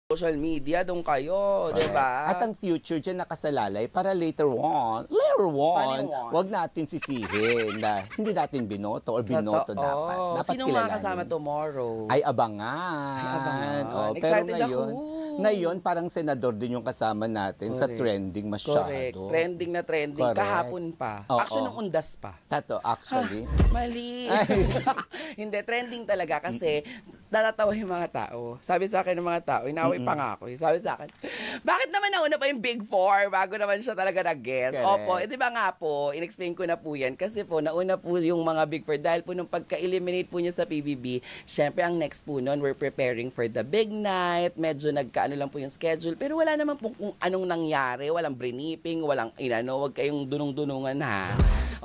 social media, doon kayo, di ba? At ang future dyan nakasalalay para later on, wag natin sisihin na hindi natin binoto or binoto dapat. Dapat Sino makakasama tomorrow? Ay, abangan. Ay, abangan. Pero Excited ako. Ngayon, parang senador din yung kasama natin sa trending masyado. Correct. Trending na trending. Correct. Kahapon pa. Actually, nung undas pa. Actually. Mali. Hindi, trending talaga kasi natatawa yung mga tao. Sabi sa akin ng mga tao, inaway pa nga ako. Sabi sa akin, bakit naman nauna pa yung Big Four bago naman siya talaga nag-guest? Opo, di ba nga po, in-explain ko na po yan kasi po, nauna po yung mga Big Four dahil po nung pagka-eliminate po niya sa PBB, syempre ang next po nun, we're preparing for the big night, medyo nagkaano lang po yung schedule, pero wala naman po kung anong nangyari, walang briefing, walang wag kayong dunong-dunungan ha.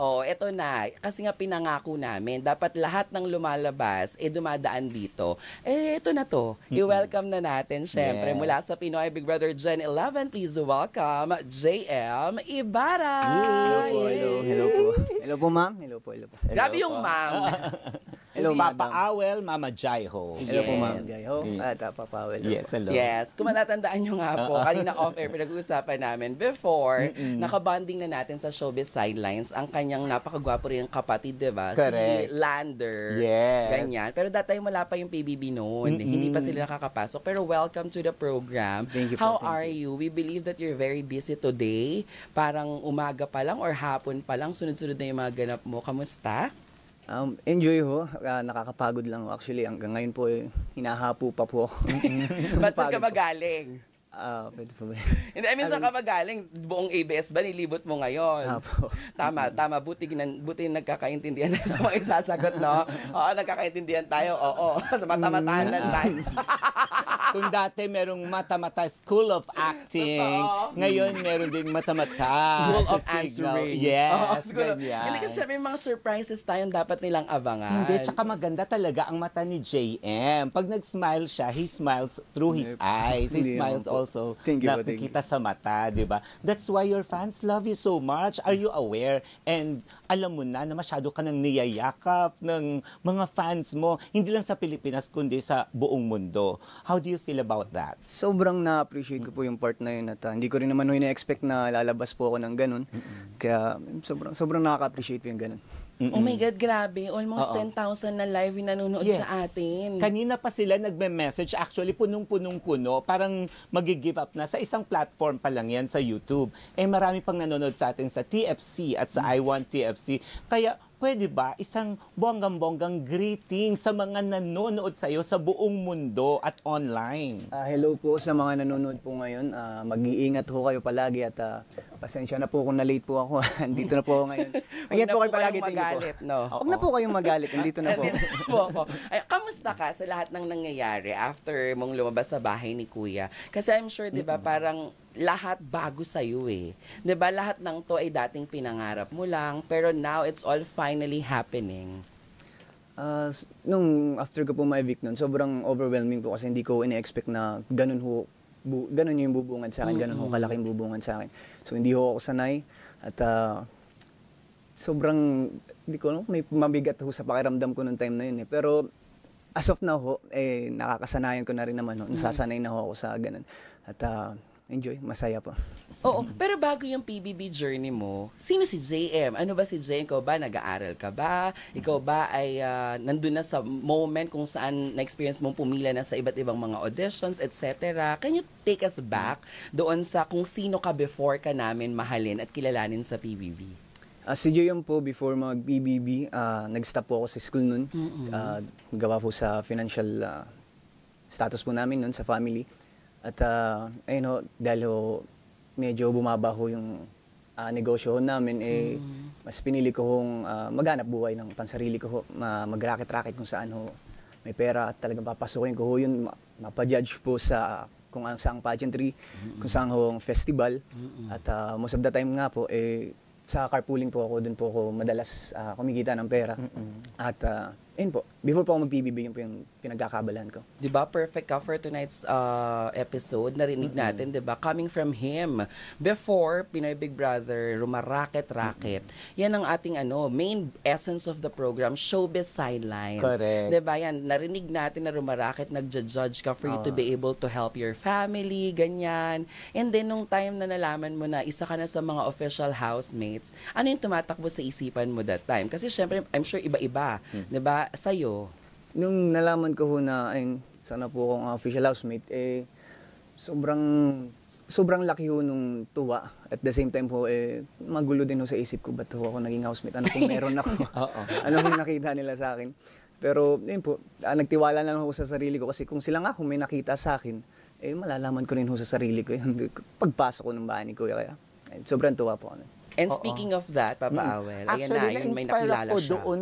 Eto na. Kasi nga pinangako namin, dapat lahat ng lumalabas, dumadaan dito. Eto na to. I-welcome na natin, syempre, mula sa Pinoy Big Brother Gen 11, please welcome JM Ibarra. Hello po. Hello po, ma'am. Hello po. Grabe yung ma'am. Hello, Papa Awel, Mama Jaiho. Hello po, Ma'am Jaiho. At Papa Awel. Yes, hello. Yes. Kung matatandaan nyo nga po, kanina off-air, pinag-uusapan namin before, nakabonding na natin sa Showbiz Sidelines ang kanyang napakagwapo rin kapatid, diba? Correct. Si Lander. Yes. Ganyan. Pero that time wala pa yung PBB noon. Hindi pa sila nakakapasok. Pero welcome to the program. Thank you po. How are you? We believe that you're very busy today. Parang umaga pa lang or hapon pa lang, sunod-sunod na yung mga ganap mo. Kamusta? Enjoy ho. Nakakapagod lang ho. Actually, hanggang ngayon po, hinahapo pa po. Ba't saan ka magaling? Pwede po ba? Hindi, I mean, saan ka magaling? Buong ABS ba nilibot mo ngayon? Apo. Tama. Buti nagkakaintindihan tayo sa mga isasagot, no? Oo, nagkakaintindihan tayo. Oo, sa mata-mataan lang tayo. Kung dati merong mata-mata School of Acting, ngayon meron ding mata-mata School of Answering. Yes, ganyan. Hindi kasi may mga surprises tayong dapat nilang abangan. Hindi, tsaka maganda talaga ang mata ni JM. Pag nag-smile siya, he smiles through his eyes. He smiles also nakikita sa mata, di ba? That's why your fans love you so much. Are you aware? And alam mo na masyado ka nang niyayakap ng mga fans mo, hindi lang sa Pilipinas, kundi sa buong mundo. How do you feel about that? Sobrang na-appreciate ko po yung part na yun at hindi ko rin naman ina-expect na lalabas po ako ng ganun. Kaya sobrang nakaka-appreciate po yung ganun. Oh my God, grabe. Almost 10,000 na live yung nanonood sa atin. Kanina pa sila nagme-message. Actually, punong-punong-puno. Parang mag-give up na. Sa isang platform pa lang yan sa YouTube. Marami pang nanonood sa atin sa TFC at sa I Want TFC. Kaya, pwede ba isang bonggang-bonggang greeting sa mga nanonood sa'yo sa buong mundo at online? Hello po sa mga nanonood po ngayon. Mag-iingat ho kayo palagi at pasensya na po kung na-late po ako. Andito na po ako ngayon. Ingat po kayo palagi. Magalit, no? Huwag na po kayong magalit. Andito na po. Ay, kamusta ka sa lahat ng nangyayari after mong lumabas sa bahay ni Kuya? Kasi I'm sure, di ba, parang lahat bago sa'yo eh. Di ba, lahat ng to ay dating pinangarap mo lang, pero now it's all finally happening. Nung after ko po ma-evict nun, sobrang overwhelming po kasi hindi ko ina-expect na ganun yung bubungad sa akin, ganun ho kalaking bubungad sa akin. So hindi ho ako sanay at sobrang, hindi ko alam, may mabigat ho sa pakiramdam ko nung time na yun eh. Pero as of now ho, nakakasanayan ko na rin naman ho, nasasanay na ho ako sa ganun. At enjoy, masaya po. Oo, pero bago yung PBB journey mo, sino si JM? Ano ba si JM? Ikaw ba, nag-aaral ka ba? Ikaw ba ay nandun na sa moment kung saan na-experience mong pumila na sa iba't ibang mga auditions, etc. Can you take us back doon sa kung sino ka before ka namin mahalin at kilalanin sa PBB? Si JM po, before mag-PBB, nag-stop po ako sa school nun. Gawa po sa financial status po namin nun sa family. At ayun ho, dahil ho, medyo bumaba ho yung negosyo ho namin, mas pinili ko hong maghanap buhay ng pansarili ko ho, mag-racket-racket kung saan ho may pera at talagang papasukin ko ho yun, mapa-judge po sa kung saang pageantry, kung saang ho festival. At most of the time nga po, sa carpooling po ako, dun po ako madalas kumikita ng pera. At Ayun po, before po ako mag-PBB, yun po yung pinagkakaabalahan ko. Di ba? Perfect ka for tonight's episode. Narinig natin, di ba? Coming from him. Before, Pinoy Big Brother, rumaraket-raket. Yan ang ating main essence of the program, showbiz sidelines. Correct. Di ba? Yan, narinig natin na rumaraket, nagja-judge ka for you to be able to help your family, ganyan. And then, nung time na nalaman mo na isa ka na sa mga official housemates, ano yung tumatakbo sa isipan mo that time? Kasi syempre, I'm sure iba-iba. Di ba? Sa'yo. Nung nalaman ko ho na, ayun, sana po akong official housemate, sobrang laki ho nung tuwa. At the same time ho, magulo din ho sa isip ko, ba't ho ako naging housemate? Ano kung meron ako? Ano kung nakita nila sa akin? Pero, yun po, nagtiwala na lang ho sa sarili ko kasi kung sila nga kung may nakita sa akin, malalaman ko rin ho sa sarili ko. Pagpasok ko ng bahay ni Kuya, kaya sobrang tuwa po ako. And speaking of that, Papa Awel, ayan Actually, na, yun may na-inspire nakilala ako siya. doon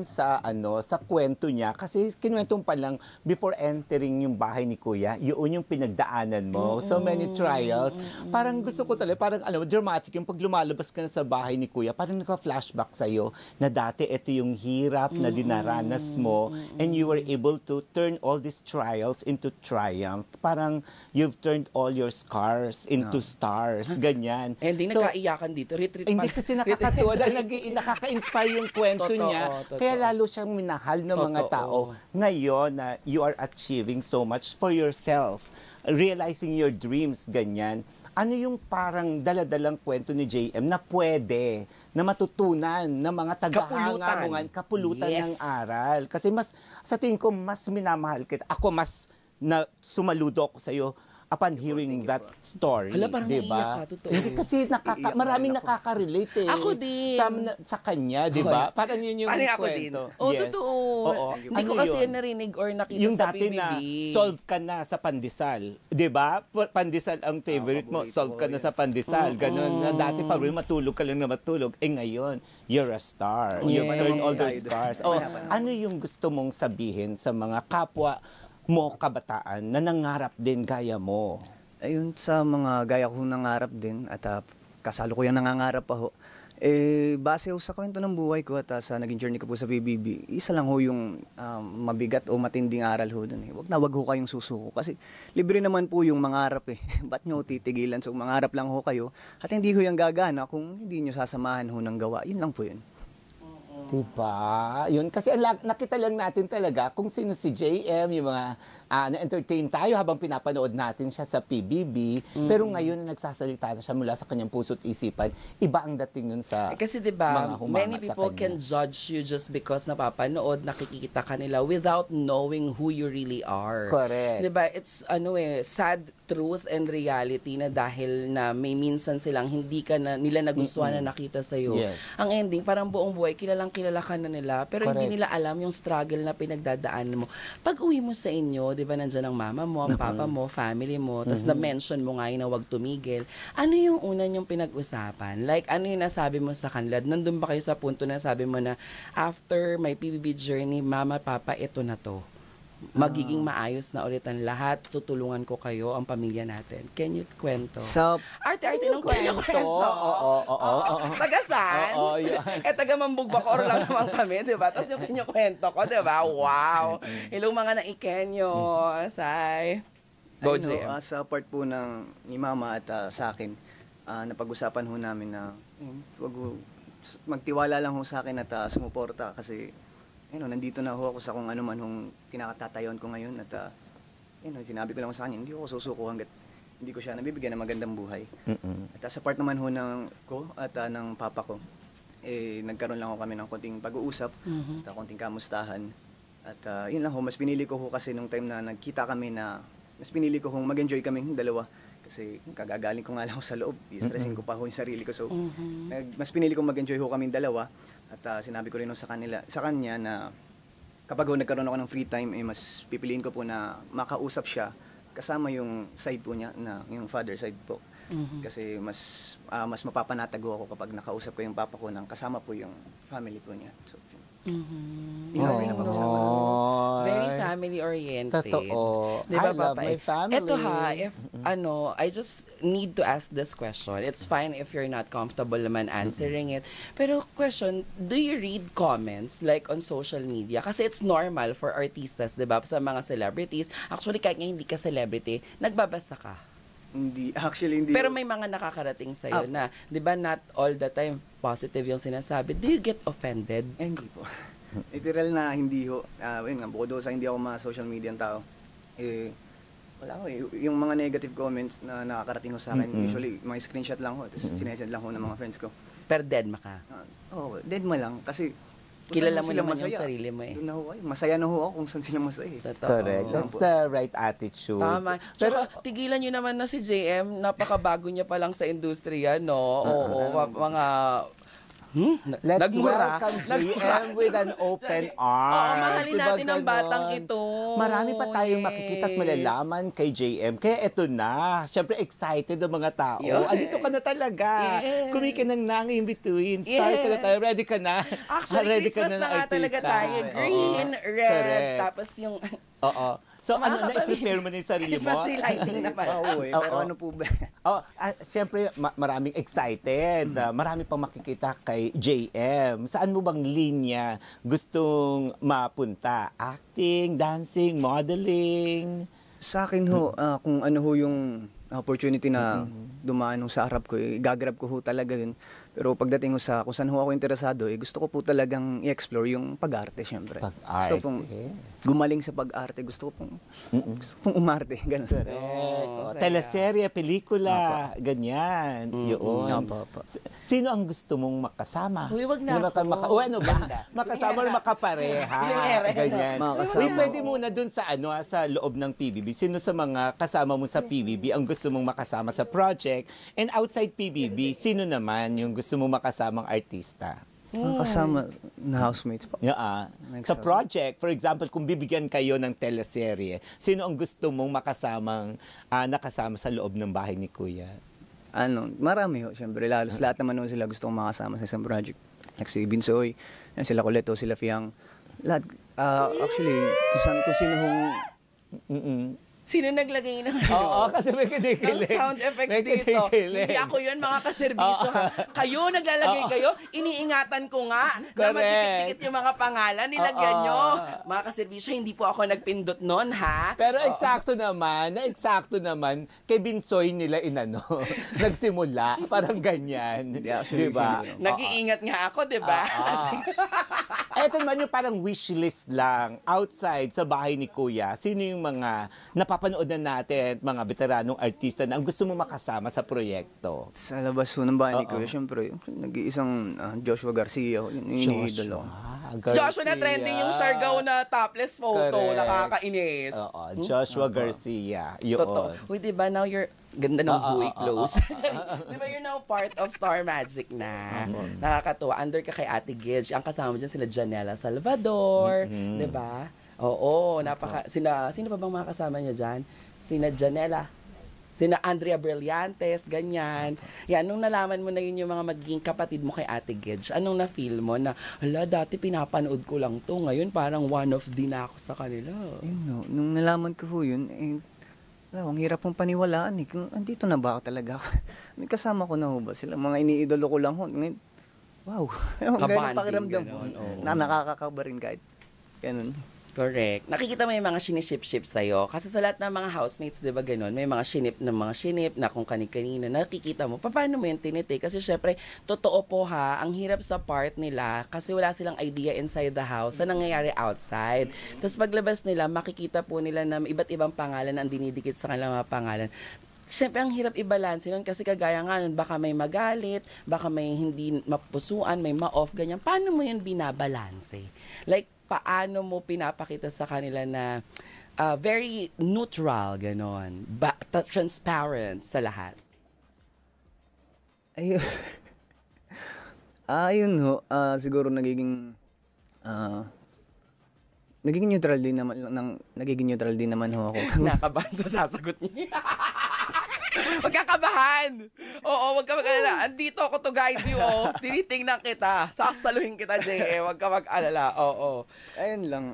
sa kwento niya. Kasi kinuwentong pa lang, before entering yung bahay ni Kuya, yun yung pinagdaanan mo. So many trials. Parang gusto ko talaga, parang dramatic yung pag lumalabas ka na sa bahay ni Kuya, parang naka-flashback sa'yo na dati ito yung hirap na dinaranas mo and you were able to turn all these trials into triumph. Parang you've turned all your scars into stars. Ganyan. Hindi So, nagkaiyakan dito. Retreat hindi kasi nakakatuwa dahil nakaka-inspire yung kwento Totoo, niya. totoo. Kaya lalo siyang minahal ng mga Totoo. tao. Ngayon na you are achieving so much for yourself, realizing your dreams, ganyan. Ano yung parang daladalang kwento ni JM na pwede, na matutunan ng mga tagahanga, kapulutan Yes. ng aral? Kasi sa tingin ko, mas minamahal kita. Ako mas sumaludo ako sa'yo upon hearing that story, Hala, parang di ba? naiiyak ka, totoo. Hindi kasi Iiyak na maraming rin ako. nakaka-relate eh. Ako din. Sa kanya, di ba? Parang yun yung Parang ako din. kwento. Oh, Yes. totoo. Oo. Hindi ko Ano kasi yun? narinig or nakita Yung sa dati PBB. na solve ka na sa pandesal. Di ba? Pandesal ang favorite mo. paborito Solve ka ko na yun. sa pandesal. Ganun na dati pa rin matulog ka lang na matulog. Ngayon, you're a star. You Yes. turn all Tayo those doon. stars. Ano yung gusto mong sabihin sa mga kapwa mo kabataan na nangarap din gaya mo? Ayun, sa mga gaya ko nangarap din at kasalo ko yung nangangarap pa ho. Base ho sa kwento ng buhay ko at sa naging journey ko po sa PBB, isa lang ho yung mabigat o matinding aral ho dun. Wag ho kayong susuko kasi libre naman po yung mangarap eh. Ba't nyo titigilan? So mangarap lang ho kayo at hindi ho yung gagana kung hindi nyo sasamahan ho ng gawa. Yun lang po yun. Diba? Yun. Kasi nakita lang natin talaga kung sino si JM, yung mga na-entertain tayo habang pinapanood natin siya sa PBB. Pero ngayon na nagsasalita na siya mula sa kanyang puso't isipan, iba ang dating nun sa Kasi diba, mga humanga many sa people kanya. can judge you just because napapanood, nakikita ka nila without knowing who you really are. Correct. Diba? It's sad truth and reality na dahil na may minsan silang hindi ka na nila nagustuhan na nakita sa'yo. Yes. Ang ending, parang buong buhay, kilala ka na nila, pero hindi Correct. nila alam yung struggle na pinagdadaanan mo. Pag uwi mo sa inyo, di ba, nandiyan ang mama mo, ang papa mo, family mo, tapos na-mention mo nga yun na huwag tumigil. Ano yung una yung pinag-usapan? Like, ano yung nasabi mo sa kanila? Nandun ba kayo sa punto na sabi mo na, after my PBB journey, mama, papa, ito na to. Magiging maayos na ulit ang lahat. Tutulungan ko kayo, ang pamilya natin. Can you kwento? Sa Arte-arte ng kwento. Oo. Tagasan? Oo, yun. Taga Mambugbakor lang naman kami, di ba? Tapos yung kinukwento ko, di ba? Wow! Ilong mga naikenyo, Say. Go, ayun ho, JM. sa part po ni Mama at sa akin, napag-usapan ho namin na wag ho, magtiwala lang ho sa akin at sumuporta kasi nandito na ho ako sa kung ano man hong pinakatatayon ko ngayon at sinabi ko lang sa kanya, hindi ako susuko hanggat hindi ko siya nabibigyan ng magandang buhay. At sa part naman ho ko at ng papa ko, nagkaroon lang ho kami ng konting pag-uusap at konting kamustahan. At yun lang ho, mas pinili ko ho kasi nung time na nagkita kami na mas pinili ko hong mag-enjoy kami dalawa. Kasi kagagaling ko nga lang ho sa loob, i-stressin ko pa ho yung sarili ko. So, mas pinili kong mag-enjoy ho kami dalawa. At sinabi ko rin ho sa kanya na kapag ho nagkaroon ako ng free time, mas pipiliin ko po na makausap siya kasama yung side po niya, yung father side po. Kasi mas mapapanatag ho ako kapag nakausap ko yung papa ko nang kasama po yung family po niya. So, Inuwi na pag-usapan namin. Very family-oriented. Totoo. Diba, I love Papa? my family. Eto ha, if, I just need to ask this question. It's fine if you're not comfortable naman answering it. Pero question, do you read comments like on social media? Kasi it's normal for artistas, diba? Sa mga celebrities. Actually, kahit nga hindi ka celebrity, nagbabasa ka. Hindi, actually hindi. Pero may mga nakakarating sa'yo na, di ba, not all the time positive yung sinasabi. Do you get offended? Hindi po. Literal na hindi ho. Yun nga, bukod doon sa hindi ako social media ang tao. Wala ko yung mga negative comments na nakakarating ho sa akin, usually, mga screenshot lang ho. Tapos sinesend lang ho ng mga friends ko. Pero dead maka. Dead ma lang. Kasi kilala mo naman yung sarili mo eh. Doon na ho ay. Masaya na ho ako kung saan sila masaya. Totoo. Correct. That's the right attitude. Tama. Pero tigilan nyo naman na si JM, napakabago niya pa lang sa industriya, no? Oo, mga Let's nagmura. welcome JM with an open arm. Oo, mahalin Diba natin ang ganon? batang ito. Marami pa tayong Yes. makikita at malalaman kay JM. Kaya eto na. Siyempre excited ang mga tao. Yes. Andito ka na talaga. Yes. Kumikinang nang in between. Start ka na Yes. tayo. Ready ka na. Actually, Ready ka Christmas na nga artista. talaga tayo. Green, Oo. red, Correct. tapos yung Oo. So, na-prepare mo na yung sarili mo? Christmas tree lighting na pala. Oo pero Oo. ano po ba? Siyempre, maraming excited. Marami pang makikita kay JM. Saan mo bang linya gustong mapunta? Acting, dancing, modeling? Sa akin ho, kung ano ho yung opportunity na dumaan ho sa harap ko, gagrab ko ho talaga yun. Pero pagdating ho sa kung saan ho ako interesado, gusto ko po talagang i-explore yung pag-arte, syempre. Pag-arte. Gusto pong gumaling sa pag-arte. Gusto ko pong umarte. Ganun. Saya. Teleserye, pelikula, ganyan. Yun. Opo. Sino ang gusto mong makasama? Uy, wag na Ano ka ako. ano ba? Makasama o makapareha? Ganyan. Makakasama. Uy, pwede muna dun sa sa loob ng PBB. Sino sa mga kasama mo sa PBB ang gusto mong makasama sa project? And outside PBB, sino naman yung gusto mong makasamang artista? Kasama na housemates po. Yeah, sa project, for example, kung bibigyan kayo ng teleserye, sino ang gusto mong nakasama sa loob ng bahay ni Kuya? Marami ho, syempre. Lahat naman ho sila gusto kong makasama sa isang project. Like si Binsoy, sila Coleto, sila Fiang. Lahat, actually, kung sino hong Sino naglagay ng Oo, kasi may ng kinikilig. sound effects May dito? kinikilig. Hindi ako yun, mga kaserbisyo. Ha? Kayo, naglalagay kayo, iniingatan ko nga na Correct. magdikit-dikit yung mga pangalan, nilagyan Oo. nyo. Mga kaserbisyo, hindi po ako nagpindot nun, ha? Pero eksakto naman, kay Binsoy nila nagsimula, parang ganyan. Yeah, actually, diba? Nag-iingat nga ako, di ba? Eto naman yung parang wishlist lang, outside sa bahay ni Kuya, sino yung mga napapanood na natin, mga veteranong artista na ang gusto mo makasama sa proyekto? sa labas ho ng bahay ni Kuya, syempre, nag-iisang Joshua Garcia, yun yung iniidolo. Joshua na trending yung Siargao na topless photo. Correct. Nakakainis. Oo, Joshua Garcia. Yun. Totoo. Uy, di ba now you're ganda ng buhay close. Di ba you're now part of Star Magic na. Nakakatuwa. Under ka kay Ate Gidge. Ang kasama dyan sila Janela Salvador. Di ba? Oo. Sino pa bang mga kasama niya dyan? Sina Janela. Sina Andrea Brillantes, ganyan. Yan, nung nalaman mo na yun yung mga magiging kapatid mo kay Ate Gidge, anong na-feel mo na, hala, dati pinapanood ko lang to, ngayon parang one of din ako sa kanila. Yun, no. Nung nalaman ko ho yun, ang hirap pong paniwalaan kung andito na ba ako talaga? May kasama ko na ho ba sila? Mga iniidolo ko lang ho. Ngayon, wow. Ganun pakiramdam ho. Na nakakakaba rin kahit ganun. Correct. Nakikita mo yung mga siniship-ship sa'yo. Kasi sa lahat ng mga housemates, di ba ganun, may mga shinip na kung kani-kanina, nakikita mo, paano mo yung tinitake? Kasi syempre, totoo po ha, ang hirap sa part nila kasi wala silang idea inside the house sa nangyayari outside. Tapos paglabas nila, makikita po nila na iba't ibang pangalan ang dinidikit sa kanilang mga pangalan. Siyempre, ang hirap i-balance nun kasi kagaya nga nun, baka may magalit, baka may hindi mapusuan, may ma-off, ganyan. Paano mo yun binabalanse? Like, paano mo pinapakita sa kanila na very neutral, ganon, transparent sa lahat? Ayun. Ayun ho, siguro nagiging nagiging neutral din naman ho ako. Nakabahan sa sasagot niya. Huwag kang kabahan. Oo, huwag ka mag-alala. Andito ako to guide you, oh. Tinitingnan kita. Sasaluhin kita, JM. Huwag ka mag-alala. Oo. Ayun lang.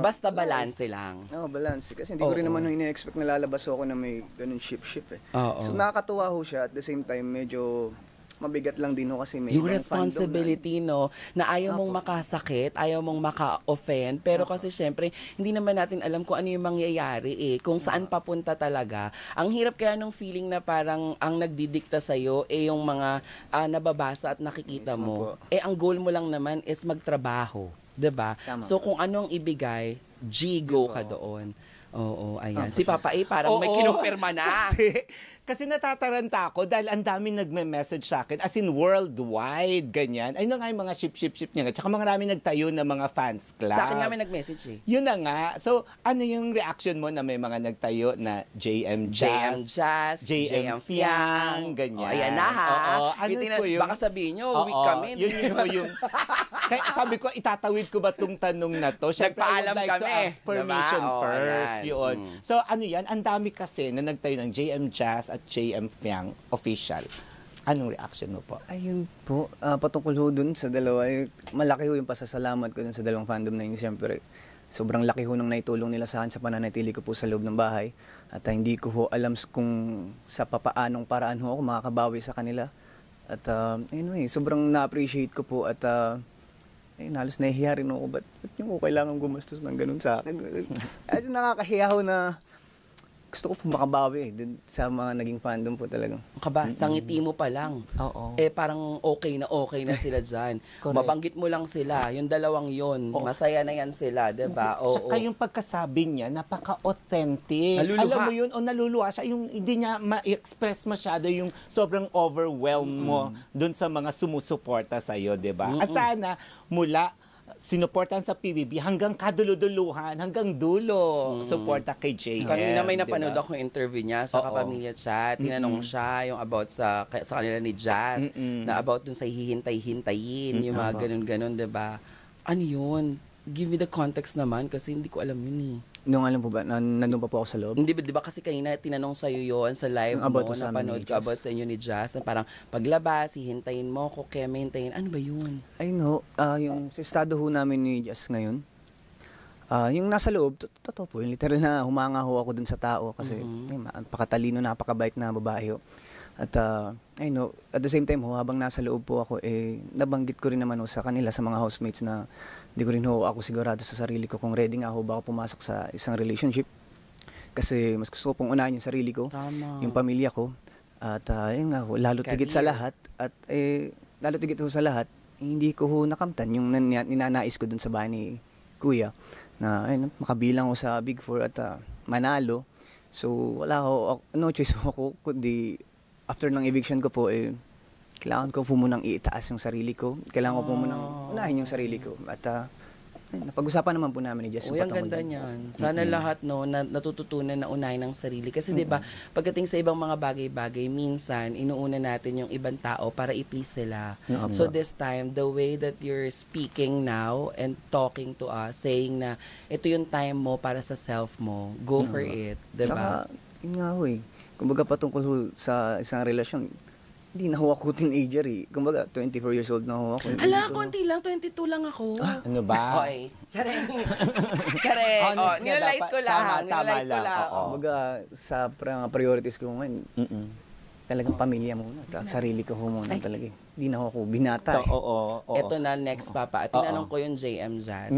Basta balanse lang. Oo, balance. Kasi hindi ko rin naman ina-expect na lalabas ako na may ganun ship eh. Oo. So nakakatuwa ho siya. At the same time, medyo mabigat lang din ho kasi may Yung ibang responsibility, no, na ayaw mong makasakit, ayaw mong maka-offend, pero kasi syempre, hindi naman natin alam kung ano yung mangyayari kung saan papunta talaga. Ang hirap kaya nung feeling na parang ang nagdidikta sa'yo, yung mga nababasa at nakikita mo. Ang goal mo lang naman is magtrabaho. 'Di ba? So kung anong ibigay, go ka doon. Oo, ayan. Si Papa A parang may kinumpirma na. Kasi natataranta ako dahil ang dami nagme-message sa akin, as in worldwide, ganyan. Ayun na nga yung mga ship niya. Tsaka marami nagtayo na mga fans club. Sa akin nga may nag-message Yun na nga. So, ano yung reaction mo na may mga nagtayo na JM Jazz, JM Fiang, ganyan. Ayan na ha. Ano po yung... Baka sabihin nyo, weak kami. Yun yung... Kaya sabi ko, itatawid ko ba tong tanong na to? Siyempre, I would like to ask permission first. Yun. So, ano yan? Ang dami kasi na nagtayo ng JM Jazz at JM Fiang official. Anong reaction mo po? Ayun po, patungkol ho dun sa dalawa, malaki ho yung pasasalamat ko dun sa dalawang fandom na yun. Siyempre, sobrang laki ho nung naitulong nila sa akin sa pananatili ko po sa loob ng bahay. At hindi ko ho alam kung sa papaanong paraan ho ako makakabawi sa kanila. At anyway, sobrang na-appreciate ko po at halos nahihiya rin ako. Ba't yung ko kailangan gumastos ng ganun sa akin? Kasi nakakahiya ho na gusto ko po makabawi dun sa mga naging fandom po talagang. Sangiti mo pa lang. Oo. Parang okay na sila dyan. Mabanggit mo lang sila. Yung dalawang yun. Masaya na yan sila, diba? Tsaka yung pagkasabi niya, napaka-authentic. Naluluha. Alam mo yun, naluluha siya. Yung hindi niya ma-express masyado yung sobrang overwhelm mo dun sa mga sumusuporta sa'yo, diba? At sana mula sinuportan sa PBB hanggang kaduluduluhan, hanggang dulo, suporta kay JM. Kanina may napanood ako interview niya sa Kapamilya Chat. Tinanong siya yung about sa kanila ni Jazz, na about dun sa hihintay-hintayin, yung mga ganun-ganun, diba? Ano yun? Give me the context naman kasi hindi ko alam yun Nung alam po ba, nandun pa po ako sa loob? Hindi, di ba kasi kanina tinanong sa'yo yun sa live mo, napanood ko about sa inyo ni Jazz, parang paglabas, hihintayin mo ko, kaya may hintayin. Ano ba yun? I know, yung sa estado ho namin ni Jazz ngayon, yung nasa loob, totoo po, yung literal na humanga ho ako dun sa tao kasi napakatalino, napakabait na babae ho. At I know, at the same time ho, habang nasa loob po ako, nabanggit ko rin naman ho sa kanila, sa mga housemates na hindi ko rin ho ako sigurado sa sarili ko kung ready nga ho ba ako pumasok sa isang relationship. Kasi mas gusto ko pong unahin yung sarili ko, yung pamilya ko. At yun nga ho, lalo tigit sa lahat. At lalo tigit ho sa lahat, hindi ko ho nakamtan yung ninanais ko dun sa bahay ni Kuya na makabilang ho sa Big Four at manalo. So wala ho, no choice ho ako kundi after ng eviction ko po, kailangan ko po munang itaas yung sarili ko. Kailangan ko po munang unahin yung sarili ko. At napag-usapan naman po namin ni Jess. Ang ganda niyan. Sana lahat natututunan na unahin ang sarili. Kasi 'di ba, pagdating sa ibang mga bagay-bagay, minsan inuuna natin yung ibang tao para i-please sila. So this time, the way that you're speaking now and talking to us, saying na ito yung time mo para sa self mo, go for it, 'di ba? Saka, yun nga ho kumbaga patungkol sa isang relasyon, hindi na ho ako teenager Kumbaga, 24 years old na ho ako. Konti lang, 22 lang ako. Ano ba? Oy, Chareng. Nilalait ko lang. Kumbaga, sa priorities ko ngayon, talagang pamilya muna. Sarili ko ho muna talaga. Hindi na ako binata. Ito na next, Papa. At tinanong ko yung JM Jazz.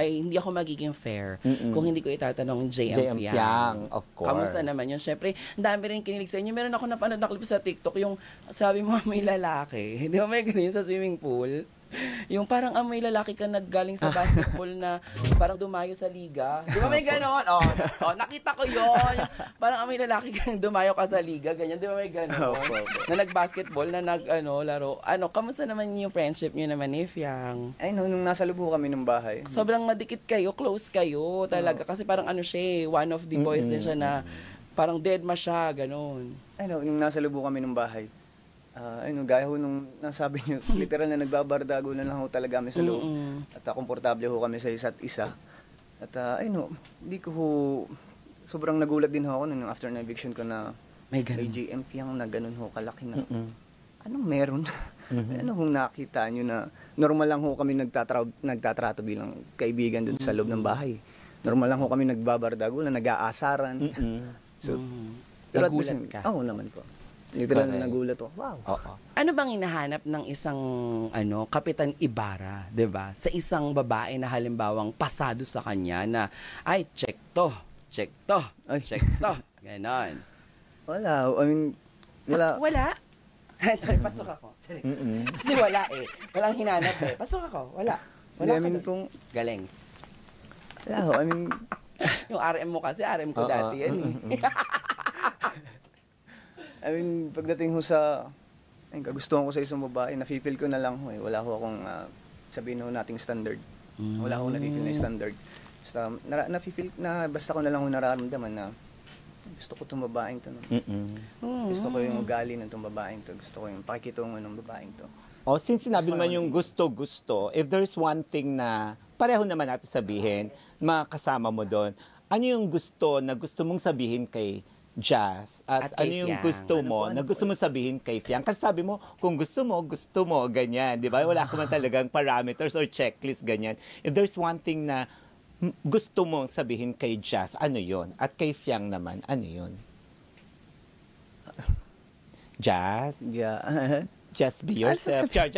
Hindi ako magiging fair kung hindi ko itatanong JM Fiang. Of course. Kamusta naman yun? Siyempre, dami rin kinilig sa inyo. Meron ako napanood na clip sa TikTok, yung sabi mo may lalaki. Hindi mo may ganun sa swimming pool. Yung parang may lalaki ka naggaling sa basketball na parang dumayo sa liga. Di ba may ganon? Nakita ko yun. Parang may lalaki ka dumayo ka sa liga, ganyan. Di ba may ganon? Na nag-basketball, na laro. Kamusta naman yung friendship nyo naman ni Fiang? Nung nasa lubo kami ng bahay. Sobrang madikit kayo, close kayo talaga. Kasi parang siya one of the boys din siya na parang dead ma siya, ganon. Nung nasa lubo kami ng bahay, gaya ho nung nasabi niyo, literal na nagbabardago na lang ho talaga kami sa loob. At komportable ho kami sa isa't isa. At hindi ko ho, sobrang nagulat din ho ako nung after na eviction ko na May kay ganun. JM Piang na ganun ho kalaki na. Anong meron? Ano kung nakita nyo na normal lang ho kami nagtatrato bilang kaibigan doon sa loob ng bahay. Normal lang ho kami nagbabardago na nag-aasaran. So, pero at the Nagulat same- ka? Oo naman po. Literal na Correct. nagulat ho. Wow. Oo. Ano bang hinahanap ng isang Kapitan Ibarra, 'di ba? Sa isang babae na halimbawang pasado sa kanya na ay check to, check to, Ay. check to. Ganon. Wala. I mean, wala. Wala. Sorry, pasok ako. Sorry. Kasi wala eh. Walang hinanap eh. Pasok ako. Wala. Wala I ka mean, dun. kung, Galing. wala ho. I mean, Yung RM mo kasi, RM ko Oo, dati yan eh. pagdating ho sa, ay, kagustuhan ko sa isang babae, nafe-feel ko na lang ho eh. Wala ho akong sabihin ho nating standard. Wala ho nafe-feel na standard. Basta, nafe-feel na, basta ko na lang ho nararamdaman na gusto ko itong babaeng to. No? Gusto ko yung ugali ng itong babaeng to. Gusto ko yung pakikitungo ng babaeng to. Oh, since sinabi naman yung gusto-gusto, if there's one thing na pareho naman natin sabihin, makasama mo doon, ano yung gusto na gusto mong sabihin kay Jazz? At At kay ano yung Fiang? gusto mo na gusto mong sabihin kay Fiang? Kasi sabi mo, kung gusto mo, ganyan. Di ba? Wala ka man talagang parameters or checklist, ganyan. If there's one thing na gusto mong sabihin kay Jazz, ano yon? At kay Fiang naman, ano yon? Jazz? Yeah. Just be yourself. Jazz,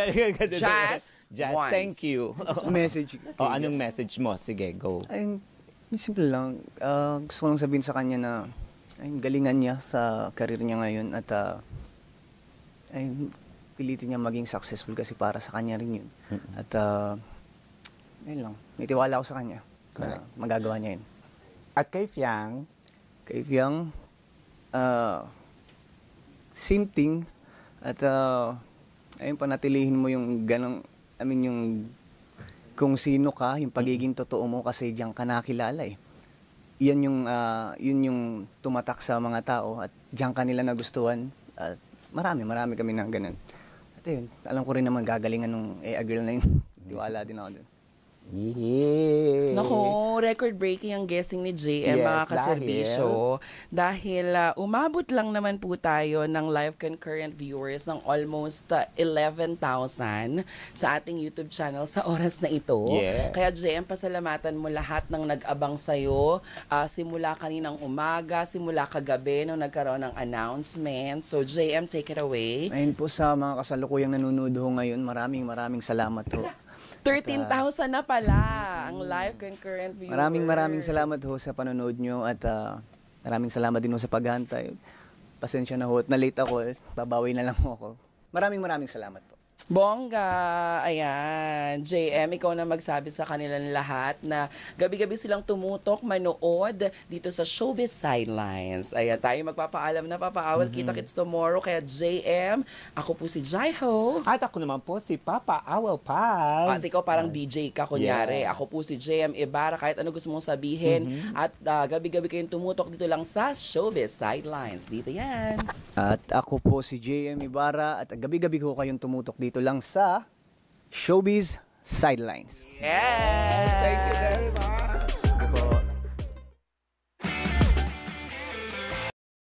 Jazz, once. thank you. Message. Oh, anong message mo? Sige, go. Ay, simple lang. Gusto ko lang sabihin sa kanya na ay, galingan niya sa career niya ngayon at ay, pilitin niya maging successful kasi para sa kanya rin yun. At ayun lang, may tiwala ako sa kanya na magagawa niya yun. At kay Fiang, Kay Fiang, same thing. At ayun, panatilihin mo yung ganong, yung kung sino ka, yung pagiging totoo mo kasi diyan ka nakilala eh. Yun yung tumatak sa mga tao at diyan ka nila nagustuhan. At marami kami na ganun. At yun, alam ko rin naman gagalingan nung a girl na yun. Tiwala din ako dun. yay! Naku, record-breaking ang guessing ni JM, Yes, mga kaserbisyo. Dahil umabot lang naman po tayo ng live concurrent viewers ng almost 11,000 sa ating YouTube channel sa oras na ito. Yes. Kaya JM, pasalamatan mo lahat ng nag-abang sa'yo. Simula kaninang umaga, simula kagabi nung nagkaroon ng announcement. So JM, take it away. Ayun po sa mga kasalukuyang nanonood ho ngayon, maraming salamat ho. 13,000 na pala ang live concurrent viewers. Maraming salamat ho sa panonood nyo at maraming salamat din ho sa paghahantay. Pasensya na ho at na-late ako. Babawi na lang ho ako. Maraming salamat po. Bongga! Ayan. JM, ikaw na magsabi sa kanilang lahat na gabi-gabi silang tumutok, manood dito sa Showbiz Sidelines. Ayan, tayo magpapaalam na papaawal. Kita-kits tomorrow. Kaya JM, ako po si Jaiho. At ako naman po si Papa Awal Paz. At ikaw parang DJ ka, kunyari. Yes. Ako po si JM Ibarra, kahit ano gusto mong sabihin. At gabi-gabi kayong tumutok dito lang sa Showbiz Sidelines. Dito yan. At ako po si JM Ibarra at gabi-gabi ko kayong tumutok dito lang sa Showbiz Sidelines. Yes! Thank you very much.